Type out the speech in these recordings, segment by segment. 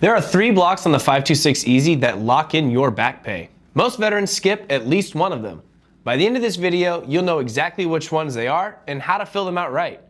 There are 3 blocks on the 526 Easy that lock in your back pay. Most veterans skip at least one of them. By the end of this video, you'll know exactly which ones they are and how to fill them out right.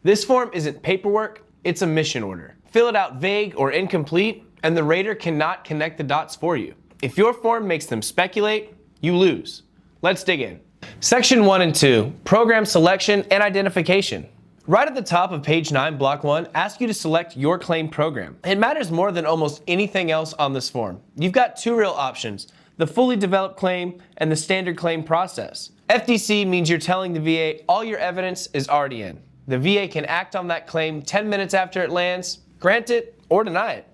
This form isn't paperwork, it's a mission order. Fill it out vague or incomplete, and the rater cannot connect the dots for you. If your form makes them speculate, you lose. Let's dig in. Section 1 and 2, Program Selection and Identification. Right at the top of page 9, block 1, asks you to select your claim program. It matters more than almost anything else on this form. You've got 2 real options, the fully developed claim and the standard claim process. FDC means you're telling the VA all your evidence is already in. The VA can act on that claim 10 minutes after it lands, grant it, or deny it.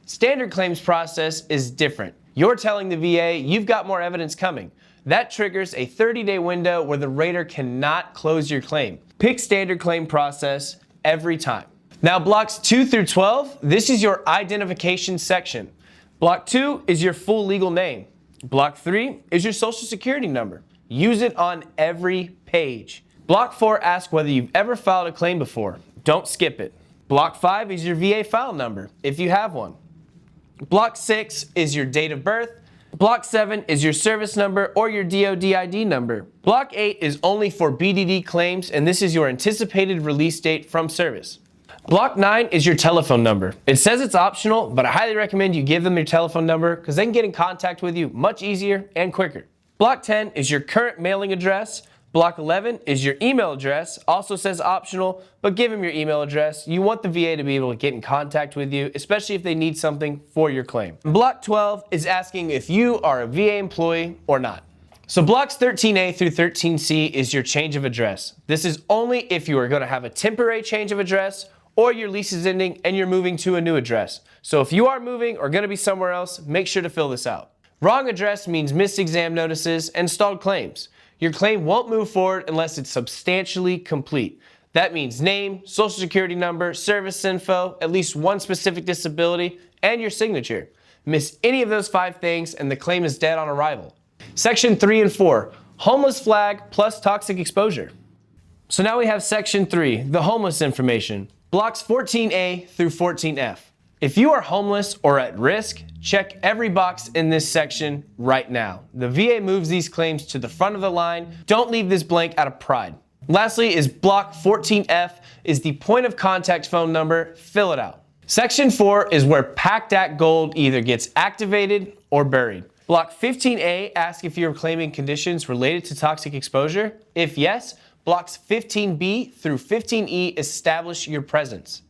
Standard claims process is different. You're telling the VA you've got more evidence coming. That triggers a 30-day window where the rater cannot close your claim. Pick standard claim process every time. Now blocks 2 through 12, this is your identification section. Block 2 is your full legal name. Block 3 is your social security number. Use it on every page. Block 4 asks whether you've ever filed a claim before. Don't skip it. Block 5 is your VA file number, if you have one. Block 6 is your date of birth. Block 7 is your service number or your DoD ID number. Block 8 is only for BDD claims, and this is your anticipated release date from service. Block 9 is your telephone number. It says it's optional, but I highly recommend you give them your telephone number because they can get in contact with you much easier and quicker. Block 10 is your current mailing address. Block 11 is your email address. Also says optional, but give them your email address. You want the VA to be able to get in contact with you, especially if they need something for your claim. Block 12 is asking if you are a VA employee or not. So blocks 13A through 13C is your change of address. This is only if you are going to have a temporary change of address or your lease is ending and you're moving to a new address. So if you are moving or going to be somewhere else, make sure to fill this out. Wrong address means missed exam notices and stalled claims. Your claim won't move forward unless it's substantially complete. That means name, social security number, service info, at least one specific disability, and your signature. Miss any of those 5 things and the claim is dead on arrival. Section 3 and 4, homeless flag plus toxic exposure. So now we have section 3, the homeless information, blocks 14A through 14F. If you are homeless or at risk, check every box in this section right now. The VA moves these claims to the front of the line. Don't leave this blank out of pride. Lastly is block 14F is the point of contact phone number. Fill it out. Section 4 is where PACT Act Gold either gets activated or buried. Block 15A asks if you're claiming conditions related to toxic exposure. If yes, blocks 15B through 15E establish your presence.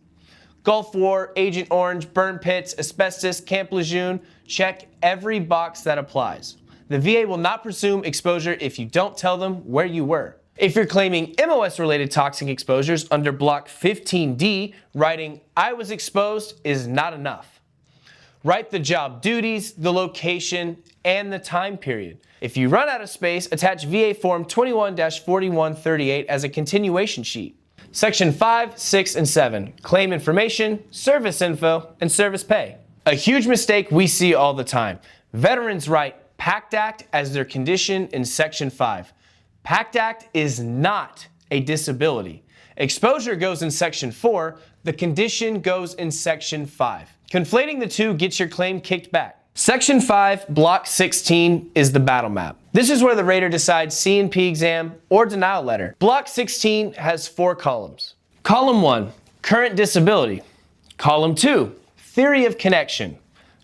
Gulf War, Agent Orange, burn pits, asbestos, Camp Lejeune, check every box that applies. The VA will not presume exposure if you don't tell them where you were. If you're claiming MOS-related toxic exposures under block 15D, writing I was exposed is not enough. Write the job duties, the location, and the time period. If you run out of space, attach VA Form 21-4138 as a continuation sheet. Section 5, 6, and 7, claim information, service info, and service pay. A huge mistake we see all the time. Veterans write PACT Act as their condition in Section 5. PACT Act is not a disability. Exposure goes in Section 4, the condition goes in Section 5. Conflating the two gets your claim kicked back. Section 5, Block 16 is the battle map. This is where the rater decides C&P exam or denial letter. Block 16 has 4 columns. Column 1, current disability. Column 2, theory of connection.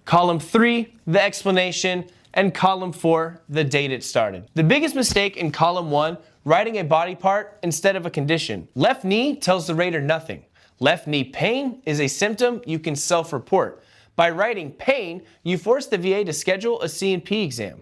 Column 3, the explanation. And column 4, the date it started. The biggest mistake in column 1, writing a body part instead of a condition. Left knee tells the rater nothing. Left knee pain is a symptom you can self-report. By writing pain, you force the VA to schedule a C&P exam.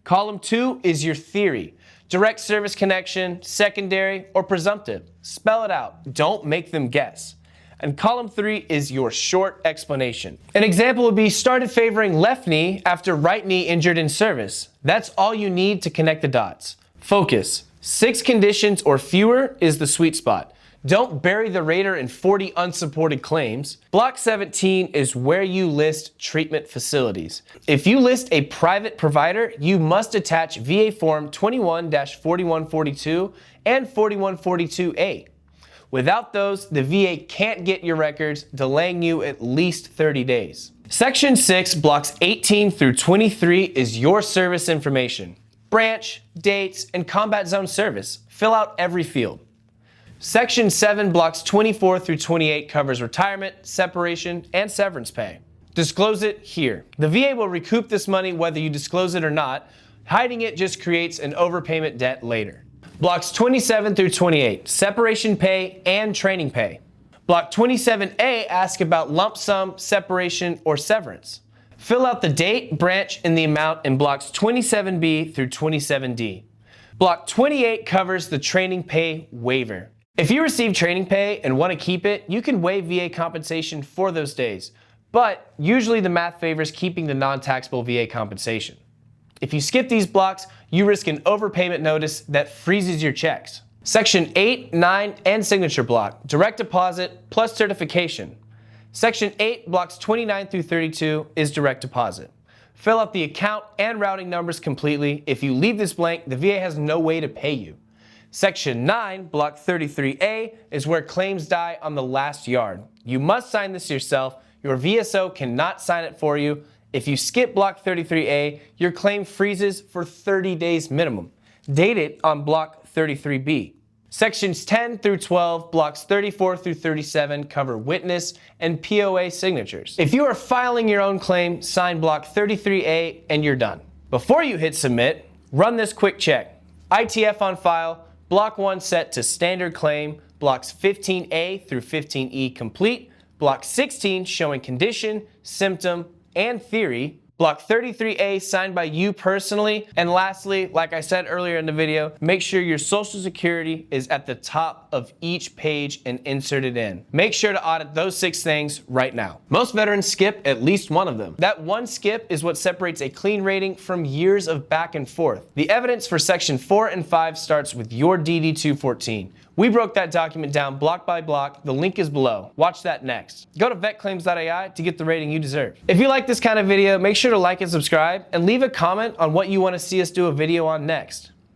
Column 2 is your theory. Direct service connection, secondary, or presumptive. Spell it out. Don't make them guess. And column 3 is your short explanation. An example would be started favoring left knee after right knee injured in service. That's all you need to connect the dots. Focus. 6 conditions or fewer is the sweet spot. Don't bury the rater in 40 unsupported claims. Block 17 is where you list treatment facilities. If you list a private provider, you must attach VA Form 21-4142 and 4142A. Without those, the VA can't get your records, delaying you at least 30 days. Section 6, blocks 18 through 23 is your service information. Branch, dates, and combat zone service. Fill out every field. Section 7, blocks 24 through 28 covers retirement, separation, and severance pay. Disclose it here. The VA will recoup this money whether you disclose it or not. Hiding it just creates an overpayment debt later. Blocks 27 through 28, separation pay and training pay. Block 27A asks about lump sum, separation, or severance. Fill out the date, branch, and the amount in blocks 27B through 27D. Block 28 covers the training pay waiver. If you receive training pay and want to keep it, you can waive VA compensation for those days, but usually the math favors keeping the non-taxable VA compensation. If you skip these blocks, you risk an overpayment notice that freezes your checks. Section 8, 9, and signature block, direct deposit plus certification. Section 8, blocks 29 through 32 is direct deposit. Fill out the account and routing numbers completely. If you leave this blank, the VA has no way to pay you. Section 9, block 33A, is where claims die on the last yard. You must sign this yourself. Your VSO cannot sign it for you. If you skip block 33A, your claim freezes for 30 days minimum. Date it on block 33B. Sections 10 through 12, blocks 34 through 37 cover witness and POA signatures. If you are filing your own claim, sign block 33A and you're done. Before you hit submit, run this quick check. ITF on file, block 1 set to standard claim, blocks 15A through 15E complete, block 16 showing condition, symptom, and theory, block 33A signed by you personally, and lastly, like I said earlier in the video, make sure your Social Security is at the top of each page and inserted in. Make sure to audit those 6 things right now. Most veterans skip at least one of them. That one skip is what separates a clean rating from years of back and forth. The evidence for Section 4 and 5 starts with your DD-214. We broke that document down block by block. The link is below. Watch that next. Go to vetclaims.ai to get the rating you deserve. If you like this kind of video, make sure to like and subscribe and leave a comment on what you want to see us do a video on next.